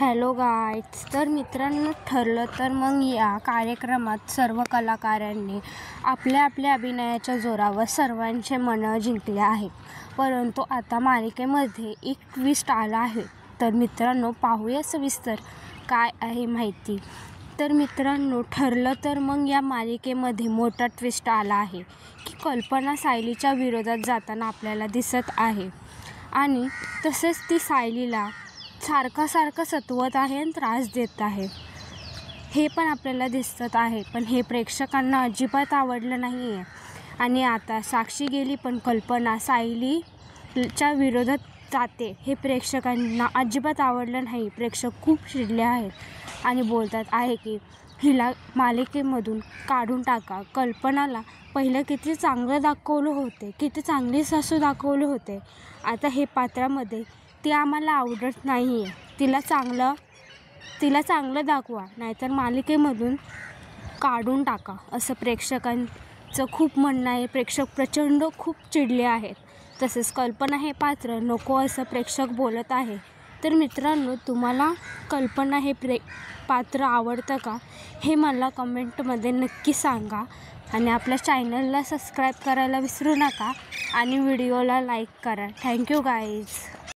Hello guys. तर मित्रांनो, ठरलं तर मग या कार्यक्रमात सर्व कलाकारांनी आपल्या आपल्या अभिनयाच्या जोरावर सर्वांचे मनं जिंकले आहेत. परंतु आता मालिकेमध्ये एक ट्विस्ट आला आहे. तर मित्रांनो, पाहूया सविस्तर काय आहे माहिती. तर मित्रांनो, ठरलं तर मग या मालिकेमध्ये मोठा ट्विस्ट आला आहे की कल्पना सायलीच्या विरोधात जाताना आपल्याला दिसत आहे आणि तसेच ती सायलीला सारखं सतवत आहे आणि त्रास देत आहे, हे पण आपल्याला दिसत आहे. पण हे प्रेक्षकांना अजिबात आवडलं नाही आहे. आणि आता साक्षी गेली पण कल्पना सायलीच्या विरोधात जाते, हे प्रेक्षकांना अजिबात आवडलं नाही. प्रेक्षक खूप चिडले आहेत आणि बोलतात आहे की हिला मालिकेमधून काढून टाका. कल्पनाला पहिलं किती चांगलं दाखवलं होते, किती चांगली सासू दाखवलं होते. आता हे पात्रामध्ये ती आम्हाला आवडत नाही आहे. तिला चांगलं दाखवा, नाहीतर मालिकेमधून काढून टाका, असं प्रेक्षकांचं खूप म्हणणं आहे. प्रेक्षक प्रचंड खूप चिडले आहेत. तसेच कल्पना हे पात्र नको असं प्रेक्षक बोलत आहे. तर मित्रांनो, तुम्हाला कल्पना हे पात्र आवडतं का, हे मला कमेंटमध्ये नक्की सांगा. आणि आपल्या चॅनलला सबस्क्राईब करायला विसरू नका आणि व्हिडिओला लाईक करा. Thank you guys.